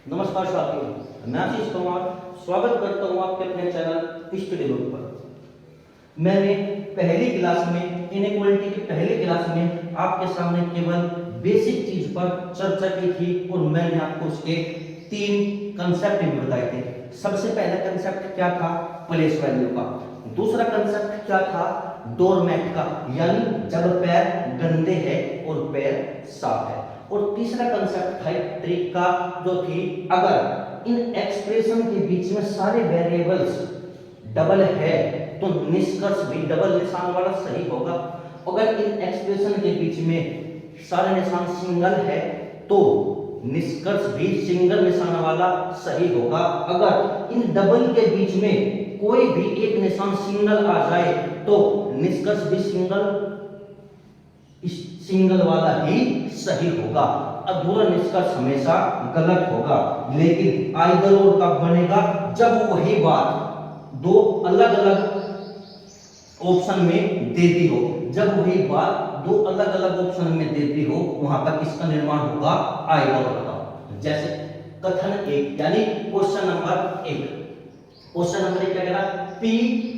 नमस्कार साथियों, मैं आशीष कुमार स्वागत करता हूँ आपके अपने चैनल स्टडी बुक पर। मैंने पहली क्लास में इनइक्वालिटी की पहली क्लास में आपके सामने केवल बेसिक चीज पर चर्चा की थी और मैंने आपको उसके 3 कंसेप्ट भी बताए थे। सबसे पहला कंसेप्ट क्या था? प्लेस वैल्यू का। दूसरा कंसेप्ट क्या था? डोरमैट का, यानी जब पैर गंदे हैं और पैर साफ है। और तीसरा कंसेप्ट था ट्रिक का, जो थी अगर इन एक्सप्रेशन के बीच में सारे वेरिएबल्स डबल है तो निष्कर्ष भी डबल निशान वाला सही होगा। अगर इन एक्सप्रेशन के बीच में सारे निशान सिंगल है तो निष्कर्ष भी सिंगल निशान वाला सही होगा। अगर इन डबल के बीच में कोई भी एक निशान सिंगल आ जाए तो निष्कर्ष भी सिंगल वाला ही सही होगा। अधूरा निष्कर्ष हमेशा गलत होगा। लेकिन आइदर और कब बनेगा? जब वही बात दो अलग अलग ऑप्शन में देती हो। जब वही बात दो अलग अलग ऑप्शन में देती हो, वहां पर किसका निर्माण होगा? आइदर का। जैसे कथन 1 यानी क्वेश्चन नंबर 1। क्वेश्चन नंबर 1 क्या कह रहा? P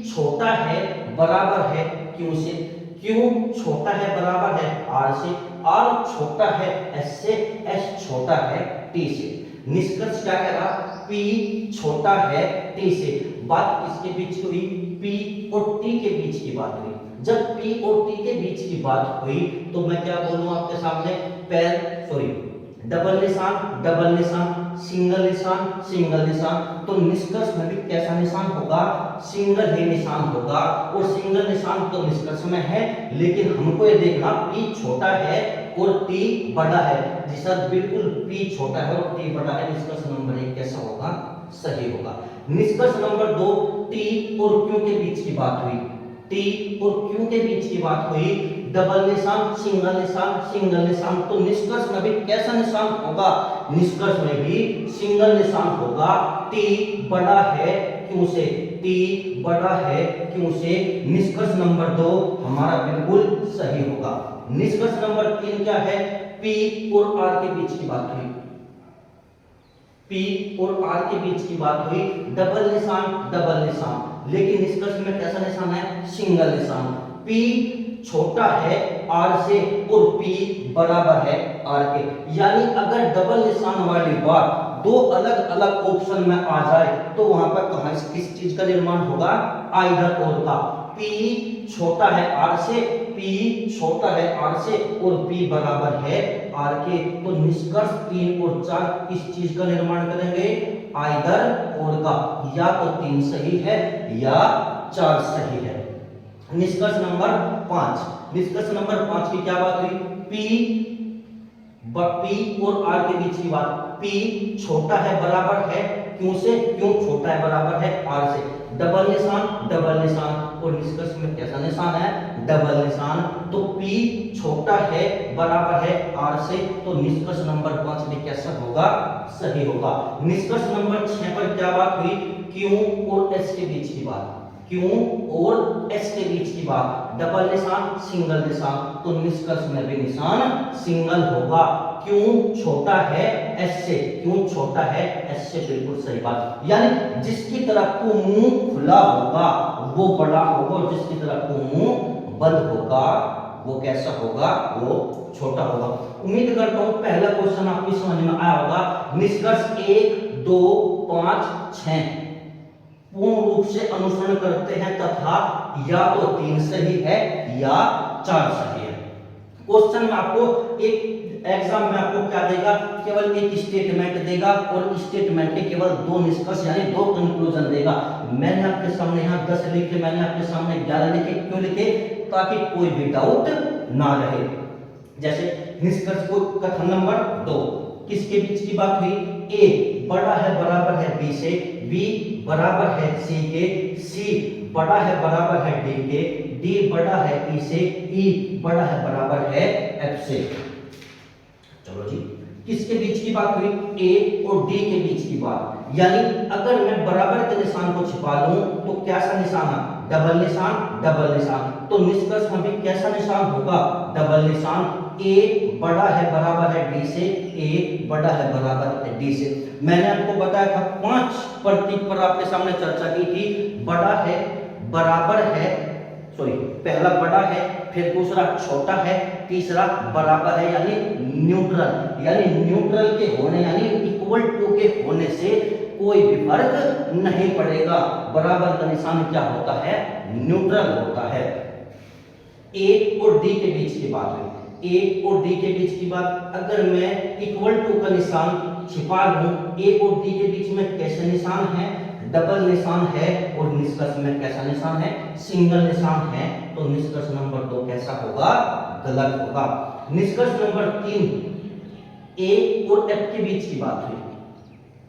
छोटा है बराबर है क्यों से? Q छोटा है बराबर है R से, R छोटा है S से, S छोटा है T से। निष्कर्ष क्या कह रहा? P छोटा है T से। बात किसके बीच हुई? P और T के बीच की बात हुई। जब P और T के बीच की बात हुई तो मैं क्या बोलूं आपके सामने? डबल निशान, सिंगल निशान। तो निष्कर्ष में भी कैसा निशान होगा? सिंगल ही निशान होगा। और सिंगल निशान तो निष्कर्ष में है, लेकिन हमको ये देखना P छोटा है और T बड़ा है। जी सर बिल्कुल, P छोटा है और T बड़ा है। निष्कर्ष नंबर 1 कैसा होगा? सही होगा। निष्कर्ष नंबर 2, T और Q के बीच की बात हुई। T और Q के बीच की बात हुई। डबल निशान, सिंगल निशान। तो निष्कर्ष में भी कैसा निशान होगा? निष्कर्ष में भी सिंगल निशान होगा। T बड़ा है क्यों से? T बड़ा है क्यों से? निष्कर्ष नंबर 2 हमारा बिल्कुल सही होगा। निष्कर्ष नंबर 3 क्या है? P और R के बीच की बात हुई। P और R के बीच की बात हुई। डबल निशान, लेकिन निष्कर्ष में कैसा निशान है? सिंगल निशान। P छोटा है R से और P बराबर है R के। यानी अगर डबल निशान वाली बात दो अलग अलग ऑप्शन में आ जाए तो वहां पर कहां किस चीज का निर्माण होगा? आइदर और का। P छोटा है R से, P छोटा है R से और P बराबर है R के। तो निष्कर्ष 3 और 4 किस चीज का निर्माण करेंगे? आइदर और का। या तो 3 सही है या 4 सही है। निष्कर्ष नंबर 5। निष्कर्ष नंबर 5 की क्या बात हुई? P और R के बीच की बात। P छोटा है बराबर है क्यों से? क्यों छोटा है बराबर है R से। डबल निशान और निष्कर्ष में कैसा निशान है? डबल निशान। तो P छोटा है बराबर है R से, तो निष्कर्ष नंबर 5 भी कैसा होगा? सही होगा। निष्कर्ष नंबर 6 पर क्या बात हुई? Q और S के बीच की बात। Q और S के बीच की बात। डबल निशान, सिंगल निशान। तो निष्कर्ष में भी निशान सिंगल होगा। क्यों छोटा है S से? क्यों छोटा है S से? बिल्कुल सही बात। यानी जिसकी तरफ को मुंह खुला होगा वो बड़ा होगा और जिसकी तरफ को मुंह बंद होगा वो कैसा होगा? वो छोटा होगा। उम्मीद करता हूं पहला क्वेश्चन आपकी समझ में आया होगा। निष्कर्ष 1, 2, 5, 6 पूर्ण रूप से अनुसरण करते हैं तथा या तो 3 सही है या 4 सही है। क्वेश्चन में आपको एक एग्जाम में आपको क्या देगा? केवल एक स्टेटमेंट देगा और स्टेटमेंट के केवल 2 निष्कर्ष यानी 2 कंक्लूजन देगा। मैंने आपके सामने यहाँ 10 लिखे, मैंने आपके सामने 11 लिखे। क्यों लिखे? ताकि कोई भी डाउट ना रहे। जैसे निष्कर्ष को कथन नंबर 2 किसके बीच की बात हुई? A बड़ा है बराबर है B से, B बराबर है C के, C बड़ा है बराबर है D के, D बड़ा है E से, E बड़ा है बराबर है F से। चलो जी, किसके बीच की बात हुई? A और D के बीच की बात। यानी अगर मैं बराबर के निशान को छिपा लूं तो कैसा निशान है? डबल निशान। तो निष्कर्ष में भी कैसा निशान होगा? डबल निशान। ए बड़ा है बराबर है डी से, ए बड़ा है बराबर है डी से। मैंने आपको बताया था 5 प्रतीक पर आपके सामने चर्चा की थी। बड़ा है बराबर है, सॉरी पहला बड़ा है, फिर दूसरा छोटा है, तीसरा बराबर है यानी न्यूट्रल, यानी न्यूट्रल के होने यानी इक्वल टू के होने से कोई भी फर्क नहीं पड़ेगा। बराबर का निशान क्या होता है? न्यूट्रल होता है। ए और डी के बीच की बात हुई, ए और डी के बीच की बात, अगर मैं इक्वल टू का निशान छिपा लूं, ए और डी के बीच में कैसे निशान है? डबल निशान है, और निष्कर्ष में कैसा निशान है? सिंगल निशान है। तो निष्कर्ष नंबर 2 कैसा होगा? गलत होगा। निष्कर्ष नंबर 3, ए और एफ के बीच की बात हुई,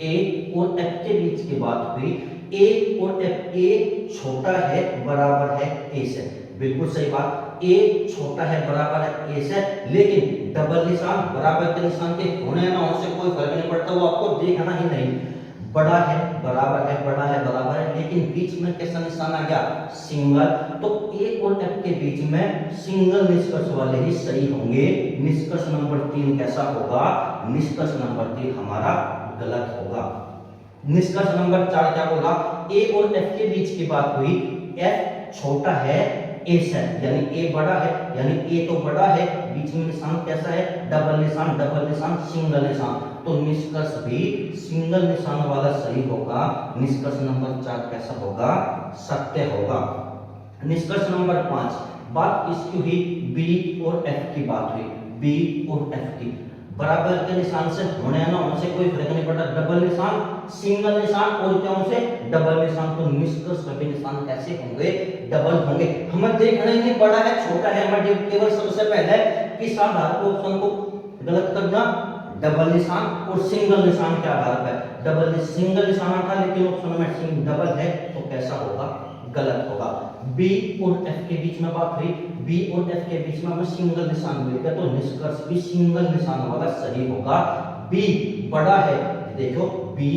ए और एफ के बीच की बात हुई। ए और एफ, ए छोटा है बराबर है ए से, बिल्कुल सही बात। ए छोटा है बराबर है ए से, लेकिन डबल निशान बराबर के निशान के होने ना होने से कोई फर्क नहीं पड़ता, वो आपको देखना ही नहीं। बड़ा है बराबर है, बड़ा है बराबर है, लेकिन बीच में कैसा निशान आ गया? सिंगल। तो ए और एफ के बीच में सिंगल निष्कर्ष वाले ही सही होंगे। निष्कर्ष नंबर 3 कैसा होगा? निष्कर्ष नंबर 3 हमारा गलत होगा। निष्कर्ष नंबर 4 क्या होगा? ए और एफ के बीच की बात हुई, एफ छोटा है ए से, यानी ए बड़ा है, यानी ए तो बड़ा है, बीच में निशान कैसा है? डबल निशान, डबल निशान, सिंगल निशान। तो निष्कर्ष भी सिंगल निशान वाला सही होगा। निष्कर्ष नंबर 4 कैसा होगा? सत्य होगा। निष्कर्ष नंबर 5, बात किसकी हुई? बी और एफ की बात हुई, बी और एफ की। बराबर के निशान से होने ना होने से कोई फर्क नहीं पड़ता, डबल निशान, सिंगल निशान और क्या से डबल निशान। तो निष्कर्ष में भी निशान कैसे होंगे? डबल होंगे। हमें देखना ही नहीं बड़ा है छोटा है, हमें केवल सबसे पहले किस आधार पर ऑप्शन को गलत करना? डबल निशान और सिंगल निशान के आधार पर। डबल सिंगल निशान था लेकिन ऑप्शन में डबल है, तो कैसा होगा? गलत होगा। बी और एफ के बीच में बात हुई, बी और एफ के बीच में हमें सिंगल निशान मिलेगा, तो निष्कर्ष भी सिंगल निशान वाला सही होगा। बी बड़ा है, देखो बी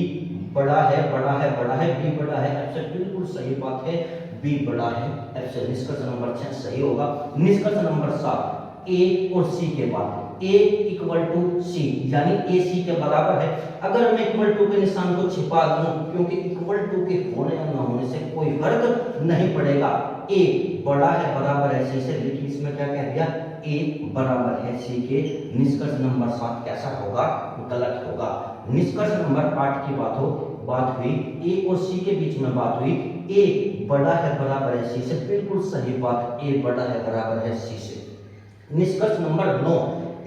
बड़ा है, बड़ा है, बड़ा है, बी बड़ा है एफ से, बिल्कुल सही बात है, बी बड़ा है एफ से। निष्कर्ष नंबर 6 सही होगा। निष्कर्ष नंबर 7, ए और सी के बाद, ए इक्वल टू सी, यानी ए सी के बराबर है। अगर मैं इक्वल टू के निशान को छिपा दूं, क्योंकि इक्वल टू के होने या ना होने से कोई फर्क नहीं पड़ेगा। ए बड़ा है बराबर है सी से, लेकिन इसमें क्या कह दिया? ए बराबर है सी के। निष्कर्ष नंबर 7 कैसा होगा? गलत होगा। निष्कर्ष नंबर 8 की बात हुई, ए और सी के बीच में बात हुई, ए बड़ा है बराबर है सी से, बिल्कुल सही बात, ए बड़ा है बराबर है सी से। निष्कर्ष नंबर 9,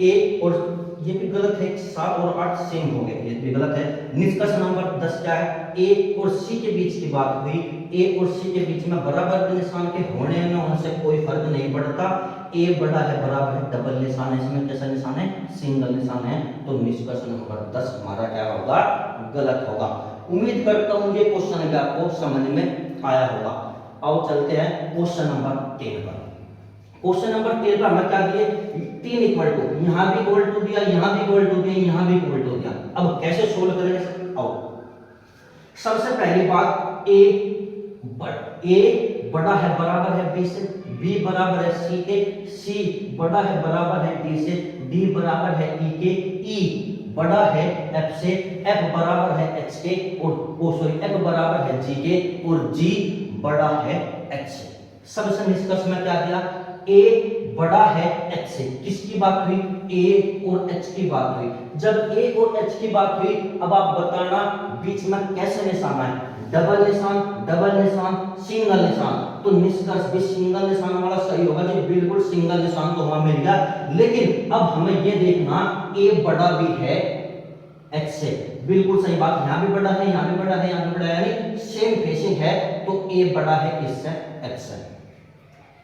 ए और ये भी गलत है, 7 और 8 सेम हो गए, ये भी गलत है। निष्कर्ष नंबर 10 क्या है? ए और सी के बीच की बात हुई, ए और सी के बीच में बराबर के निशान के होने न होने से कोई फर्क नहीं पड़ता। ए बड़ा है बराबर है, डबल निशान है, इसमें कैसा निशान है? सिंगल निशान है। तो निष्कर्ष नंबर 10 हमारा क्या होगा? गलत होगा। उम्मीद करता हूं ये क्वेश्चन भी आपको समझ में आया होगा। आओ चलते हैं क्वेश्चन नंबर 13 पर। क्वेश्चन नंबर 13 पर हमें क्या दिए? 3 इक्वल टू, यहां भी इक्वल टू दिया, यहां भी इक्वल टू दिया, यहां भी इक्वल टू दिया। अब कैसे सोल्व करेंगे? आओ, सबसे पहली बात, ए बड़ा है बराबर है बी से, बी बराबर है सी के, सी बड़ा है बराबर है डी से, डी बराबर है ई के, ई बड़ा है एफ से, एफ बराबर है एच के, और एफ बराबर है जी के, और जी बड़ा है एच से। सबसे निष्कर्ष में क्या दिया? ए बड़ा है एच से। किसकी बात हुई? ए और एच की बात हुई। जब ए और एच की बात हुई, अब आप बताना बीच में कैसे निशान है? डबल निशान, डबल निशान, सिंगल निशान। तो निष्कर्ष भी सिंगल निशान वाला सही होगा, जो बिल्कुल सिंगल निशान तो हमें मिल गया। लेकिन अब हमें ये देखना, ए बड़ा भी है एच से, बिल्कुल सही बात, यहां भी बड़ा है, यहां भी बड़ा है, यहां भी बड़ा है, यानी सेम फेसिंग है, तो ए बड़ा है इससे एच से।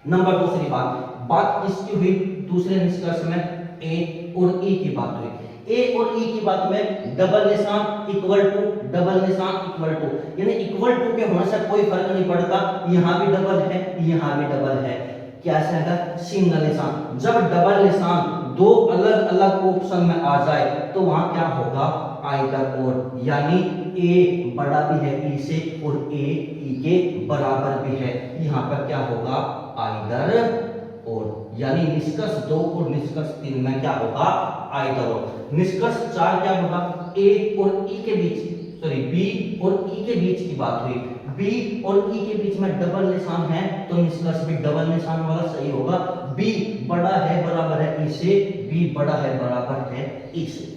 नंबर दूसरी बात किसकी हुई? दूसरे निष्कर्ष में ए और ई की बात हुई। ए और ई की बात में डबल निशान इक्वल टू, डबल निशान इक्वल टू, यानी इक्वल टू के होने से कोई फर्क नहीं पड़ता, यहां भी डबल है, यहां भी डबल है, क्या है? सिंगल निशान। जब डबल निशान दो अलग अलग ऑप्शन में आ जाए तो वहां क्या होगा? आइदर और, यानी ए बड़ा भी है ई से और ए ई के बराबर भी है, यहां पर क्या होगा? आइदर और। यानी निष्कर्ष 2 और निष्कर्ष 3 में क्या होगा, आइदर और। निष्कर्ष 4 क्या होगा, ए और ई के बीच, सॉरी बी और ई के बीच की बात हुई, बी और ई के बीच में डबल निशान है तो निष्कर्ष भी डबल निशान वाला सही होगा। बी बड़ा है बराबर है ई से, बी बड़ा है बराबर है ई से।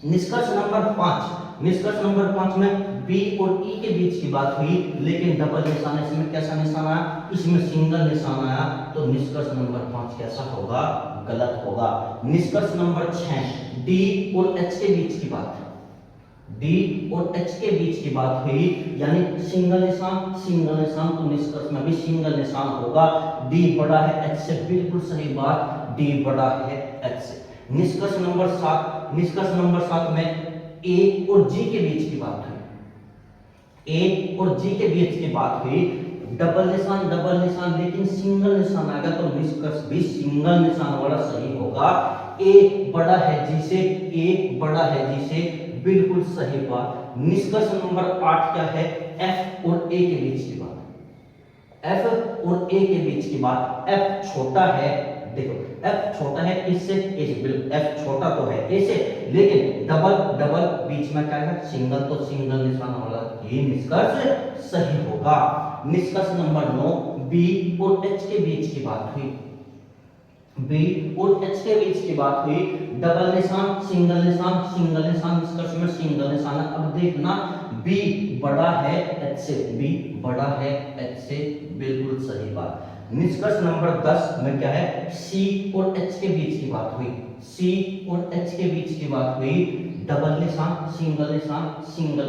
निष्कर्ष नंबर 5, निष्कर्ष नंबर 5 में बी और ई के बीच की बात हुई लेकिन डबल निशान, इसमें कैसा निशान आया, इसमें सिंगल निशान आया तो निष्कर्ष नंबर 5 कैसा होगा, गलत होगा। निष्कर्ष नंबर 6, डी और एच के बीच की बात, डी और एच के बीच की बात हुई यानी सिंगल निशान तो निष्कर्ष में भी सिंगल निशान होगा। डी बड़ा है एच से, बिल्कुल सही बात, डी बड़ा है एच से। निष्कर्ष नंबर 7, निष्कर्ष नंबर 7 में ए और जी के बीच की बात हुई, ए और जी के बीच की बात हुई, डबल निशान लेकिन सिंगल निशान आएगा तो निष्कर्ष भी सिंगल निशान वाला सही होगा। ए बड़ा है जी से, ए बड़ा है जी से, बिल्कुल सही बात। निष्कर्ष नंबर 8 क्या है, एफ और ए के बीच की बात, एफ और ए के बीच की बात। एफ छोटा है, देखो एफ छोटा है इससे, एफ छोटा तो है ए से लेकिन डबल बीच में क्या है, सिंगल, तो सिंगल निशान वाला ये निष्कर्ष सही होगा। निष्कर्ष नंबर 9, बी और एच के बीच की बात हुई, बी और एच के बीच की बात हुई, डबल निशान सिंगल निशान, निष्कर्ष में सिंगल निशान। अब देखना बी बड़ा है एच से, बी बड़ा है एच से, बिल्कुल सही बात। निष्कर्ष नंबर 10 में क्या है, सी और एच के बीच की बात हुई, सी और एच के बीच की बात हुई, डबल निशान सिंगल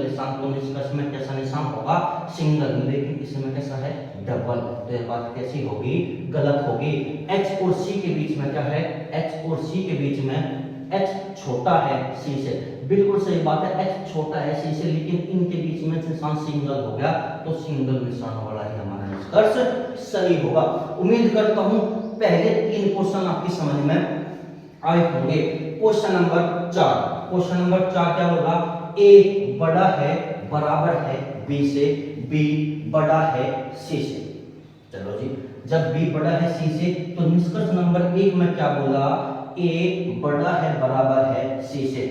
निशान तो निष्कर्ष में कैसा निशान होगा, सिंगल, लेकिन इसमें कैसा है, डबल, तो यह बात कैसी होगी, गलत होगी। एच और सी के बीच में क्या है, एच और सी के बीच में, एच छोटा है सी से, बिल्कुल सही बात है, एच छोटा है सी से लेकिन इनके बीच में निशान सिंगल हो गया तो सिंगल निशान वाला ही हमारा निष्कर्ष सही होगा। उम्मीद करता हूं पहले 3 क्वेश्चन आपकी समझ में आए होंगे। क्वेश्चन नंबर 4, क्वेश्चन नंबर 4 क्या होगा, ए बड़ा है बराबर है बी से, बी बड़ा है सी से। चलो जी, जब बी बड़ा है सी से तो निष्कर्ष नंबर 1 में क्या बोला, ए बड़ा है बराबर है सी से,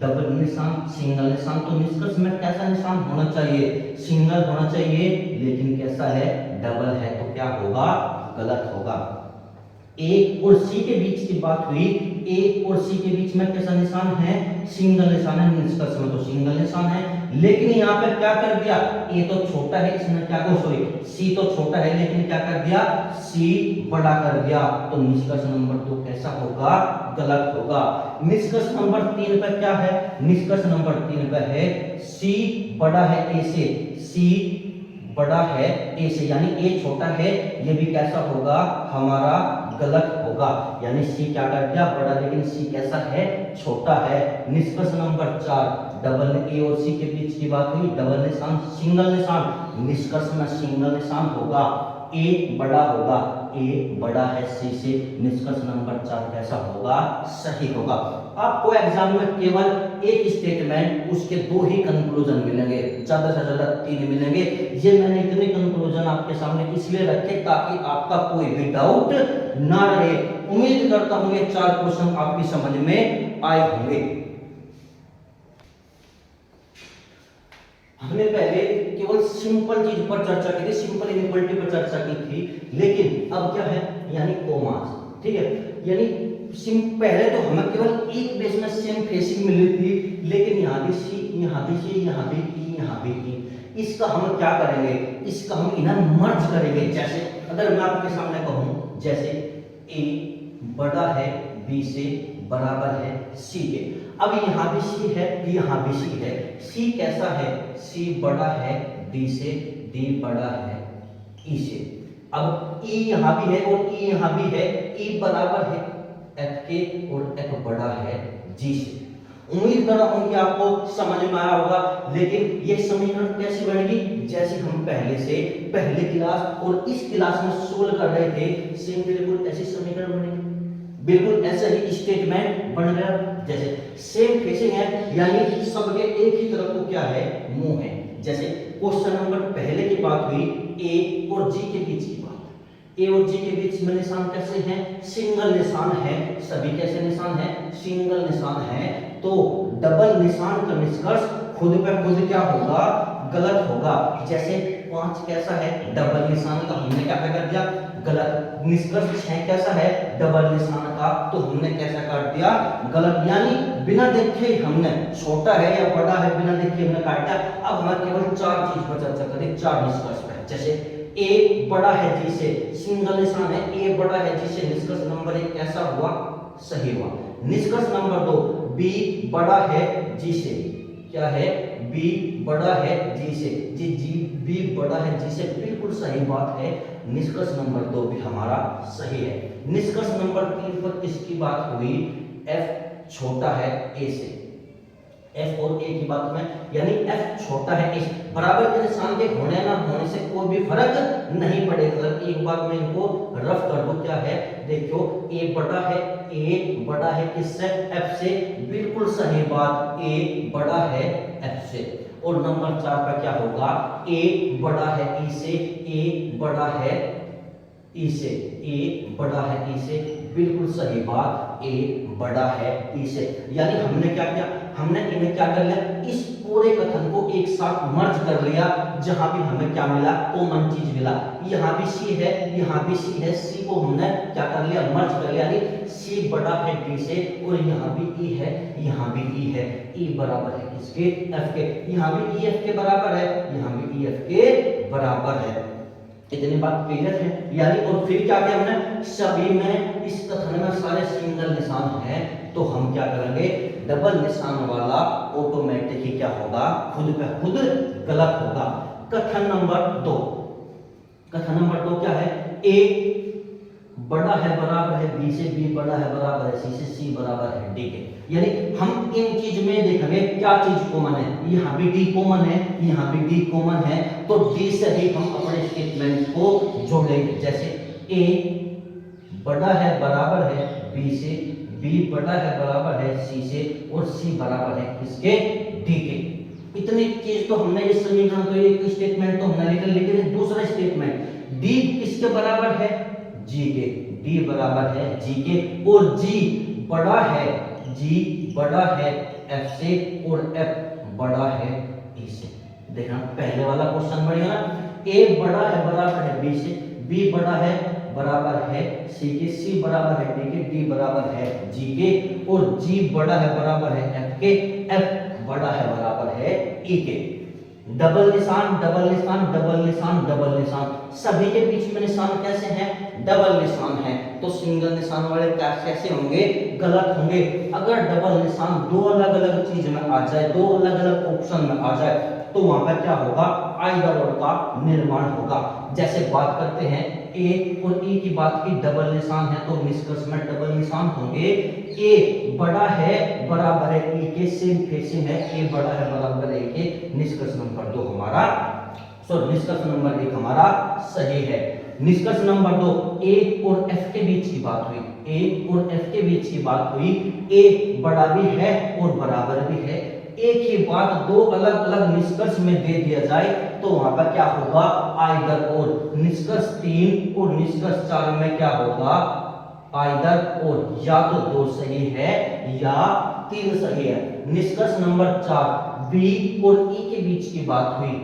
डबल निशान सिंगल निशान तो निष्कर्ष में कैसा निशान होना चाहिए, सिंगल होना चाहिए लेकिन कैसा है, डबल है, तो क्या होगा, गलत होगा। ए और सी के बीच की बात हुई, ए और सी के बीच में कैसा निशान है, सिंगल निशान है, निष्कर्ष में तो सिंगल निशान है, लेकिन यहाँ पे क्या कर दिया, ए तो छोटा है, इसने क्या को, सॉरी सी तो छोटा है लेकिन क्या कर दिया, सी बड़ा कर दिया, तो निष्कर्ष नंबर 2 कैसा होगा, गलत होगा। निष्कर्ष नंबर 3 पे क्या है, निष्कर्ष नंबर 3 पे है सी बड़ा है ए से, सी बड़ा है ए से, यानी ए छोटा है, ये भी कैसा होगा, हमारा गलत होगा, यानी सी क्या कर दिया, बड़ा, लेकिन सी कैसा है, छोटा है। निष्कर्ष नंबर 4, डबल ए और सी के बीच की बात हुई, डबल निशान सिंगल निशान, निष्कर्ष में सिंगल निशान होगा, ए बड़ा होगा, ए बड़ा है सी से, निष्कर्ष नंबर 4 कैसा होगा, सही होगा। आपको एग्जाम में केवल एक स्टेटमेंट, उसके 2 ही कंक्लूजन मिलेंगे, ज्यादा से ज्यादा 3 मिलेंगे। ये मैंने इतने कंक्लूजन आपके सामने इसलिए रखे ताकि आपका कोई भी डाउट ना रहे। उम्मीद करता हूं ये 4 क्वेश्चन आपकी समझ में आए होंगे। हमने पहले केवल सिंपल चीज पर चर्चा की थी, सिंपल इनइक्वालिटी पर चर्चा की थी, लेकिन अब क्या है, यानी कोमास, ठीक है, यानी पहले तो हमें केवल एक बेस में सेम फेसिंग मिली थी, लेकिन यहाँ भी सी, यहाँ भी सी, यहाँ भी ई, यहाँ भी ई, इसका हम क्या करेंगे, इसका हम इन्हें मर्ज करेंगे। जैसे अगर मैं आपके सामने कहूं, जैसे ए बड़ा है बी से, बराबर है सी के, अब यहाँ भी सी है, यहाँ भी सी है, सी कैसा है, सी बड़ा है डी से, डी बड़ा है ई से, अब ई यहाँ भी है और ई यहाँ भी है, ई बराबर है एफ के और एफ बड़ा है जी से। उम्मीद कर रहा हूं कि आपको समझ में आया होगा, लेकिन ये समीकरण कैसी बनेगी, जैसे हम पहले से पहले क्लास और इस क्लास में सोल्व कर रहे थे, सेम बिल्कुल ऐसी समीकरण बनेगी, बिल्कुल ऐसा ही स्टेटमेंट बन गया, जैसे सेम फेसिंग है, यानी सबके एक ही तरफ को क्या है, मुंह है। जैसे क्वेश्चन नंबर पहले की बात हुई, ए और जी के बीच की बात, ए और जी के बीच में निशान कैसे हैं? सिंगल निशान है। सभी कैसे निशान है? सिंगल निशान है। तो डबल निशान का निष्कर्ष खुद पे खुद क्या होगा? गलत होगा। जैसे 5 कैसा है? डबल निशान का, हमने क्या कर दिया? गलत। निष्कर्ष 6 कैसा है? डबल निशान का, तो हमने कैसा कर दिया? गलत। यानी बिना देखे हमने छोटा है या बड़ा है बिना देखे हमने काट दिया। अब हमें केवल 4 चीज पर चर्चा करें, 4 निष्कर्ष पर। जैसे ए बड़ा है जी से, सिंगल निशान है, ए बड़ा है जी से, निष्कर्ष नंबर 1 कैसा हुआ? सही हुआ। निष्कर्ष नंबर 2, बी बड़ा है जी से, क्या है? बी बड़ा है जी से, जी बी बड़ा है जी से, बिल्कुल सही बात है। निष्कर्ष नंबर 2 भी हमारा सही है। निष्कर्ष नंबर 3 पर किसकी बात हुई? एफ छोटा है ए से, एफ और ए की बात में, यानी एफ छोटा है ए बराबर के निशान के होने ना होने से कोई भी फर्क नहीं पड़ेगा। अगर एक बार मैं इनको रफ कर दूं, क्या है? देखो ए बड़ा है, ए बड़ा है किससे? एफ से, बिल्कुल सही बात, ए बड़ा है एफ से। और नंबर 4 का क्या होगा? ए बड़ा है ई से, ए बड़ा है ई से, ए बड़ा है ई से, बिल्कुल सही बात, ए बड़ा है ई से। यानी हमने क्या किया? हमने इन्हें क्या कर लिया? इस पूरे कथन को एक साथ मर्ज कर लिया। जहां भी हमें क्या मिला? कॉमन चीज मिला। यहाँ भी सी है, यहाँ भी सी है, सी को हमने क्या कर लिया? मर्ज कर लिया। यानी सी बड़ा है डी से, और यहाँ भी ई है, यहाँ भी ई है। ई बराबर है किसके? एफ के। यहाँ भी ई एफ के बराबर है, यहाँ भी ई एफ के बराबर है। इतनी बात क्लियर है। यानी और फिर क्या किया हमने? सभी में इस कथन में सारे सिंगल निशान हैं, तो हम क्या करेंगे? डबल निशान वाला ऑटोमेटिक ही क्या होगा? खुद पे खुद गलत होगा। कथन नंबर 2, कथन नंबर 2 क्या है? ए बड़ा है बराबर है बी से, बी बड़ा है बराबर है सी से, सी बराबर है डी के। यानी हम इन चीज में देखेंगे क्या चीज कॉमन है। यहाँ भी डी कॉमन है, यहाँ भी डी कॉमन है, तो डी से ही हम अपने स्टेटमेंट को जोड़ेंगे। जैसे ए बड़ा है बराबर है बी से, बी बड़ा है बराबर है सी से, और सी बराबर है किसके? डी के। इतनी चीज तो हमने, इस समीकरण तो एक स्टेटमेंट तो हमने लिखा, लेकिन दूसरा स्टेटमेंट डी किसके बराबर है? जी के। डी बराबर है जी के, और जी बड़ा है, जी बड़ा है एफ से, और एफ बड़ा है ई से। देखना पहले वाला क्वेश्चन बढ़िया ना। ए बड़ा है बराबर है बी से, बी बड़ा है बराबर है सी के, सी बराबर है डी के, डी बराबर है जी के, और जी बड़ा है बराबर है एफ के, एफ बड़ा है बराबर है ई के। डबल निशान, डबल निशान, डबल निशान, डबल निशान, सभी के बीच में निशान कैसे हैं? डबल निशान है। तो सिंगल निशान वाले कैसे होंगे? गलत होंगे। अगर डबल निशान दो अलग अलग चीज में आ जाए, दो अलग अलग ऑप्शन में आ जाए, तो वहां पर क्या होगा? आइदर और का निर्माण होगा। जैसे बात करते हैं ए और ई की बात की, डबल निशान है तो निष्कर्ष में डबल निशान होंगे। ए बड़ा है बराबर है ई के, सेम फेसिंग है, ए बड़ा है बराबर है ए के। निष्कर्ष नंबर 2 हमारा, निष्कर्ष नंबर 1 हमारा सही है। निष्कर्ष नंबर 2, ए और एफ के बीच की बात हुई, ए और एफ के बीच की बात हुई। ए बड़ा भी है और बराबर भी है। एक ही बात दो अलग अलग निष्कर्ष में दे दिया जाए तो वहां पर क्या होगा? आइदर और। निष्कर्ष 3 और निष्कर्ष 4 में क्या होगा? आइदर और, या तो 2 सही है या 3 सही है। निष्कर्ष नंबर 4, बी और ई के बीच की बात हुई,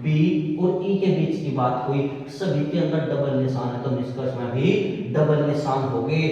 बी और ई के बीच की बात हुई, सभी के अंदर डबल निशान है तो निष्कर्ष में भी डबल निशान हो गए।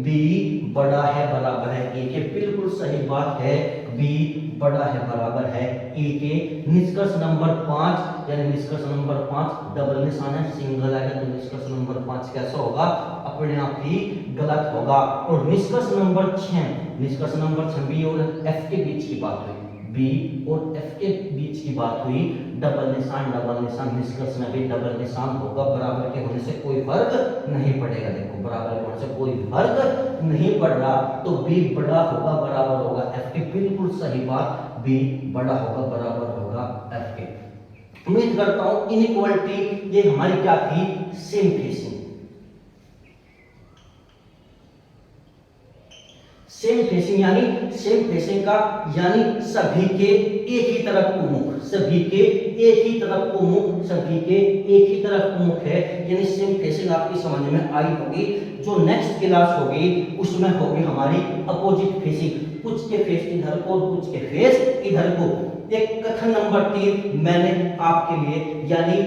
बी बड़ा है बराबर है ए के, बिल्कुल सही बात है, बी बड़ा है बराबर है ए के। निष्कर्ष नंबर 5, यानी निष्कर्ष नंबर 5 डबल निशान है, सिंगल है तो निष्कर्ष नंबर 5 कैसा होगा? अपने आप ही गलत होगा। और निष्कर्ष नंबर 6, निष्कर्ष नंबर 6 बी और एफ के बीच की बात हुई, बी और एफ के बीच की बात हुई, डबल निशान, डबल निशान, निष्कर्ष में भी डबल निशान होगा। बराबर के होने से कोई फर्क नहीं पड़ेगा। देखो बराबर के होने से कोई फर्क नहीं पड़ रहा, तो बी बड़ा होगा बराबर होगा एफ के, बिल्कुल सही बात, बी बड़ा होगा बराबर होगा एफ के। उम्मीद करता हूं इनइक्वालिटी ये हमारी क्या थी? Same facing. सेम फेसिंग यानी सेम फेसिंग का यानी सभी के एक ही तरफ को मुख, सभी के एक ही तरफ को मुख, सभी के एक ही तरफ को मुख है, यानी सेम फेसिंग आपकी समझ में आई होगी। जो नेक्स्ट क्लास होगी उसमें होगी हमारी अपोजिट फेसिंग, कुछ के फेस इधर को और कुछ के फेस इधर को। एक कथन नंबर 3 मैंने आपके लिए, यानी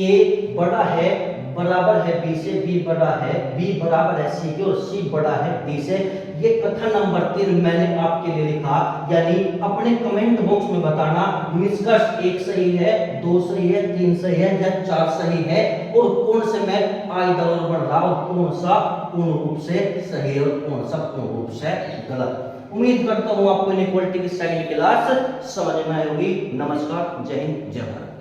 ए बड़ा है बराबर है बी से, बी बड़ा है, बी बराबर है सी के और सी बड़ा है डी से, ये कथन नंबर 3 मैंने आपके लिए लिखा। यानी अपने कमेंट बॉक्स में बताना निष्कर्ष 1 सही है, 2 सही है, 3 सही है या 4 सही है, और कौन से मैं आई दौर बढ़ रहा हूं, कौन सा पूर्ण रूप से सही और कौन सा पूर्ण रूप से गलत। उम्मीद करता हूं आपको इनइक्वालिटी की सेकंड क्लास समझ में आई होगी। नमस्कार, जय हिंद, जय भारत।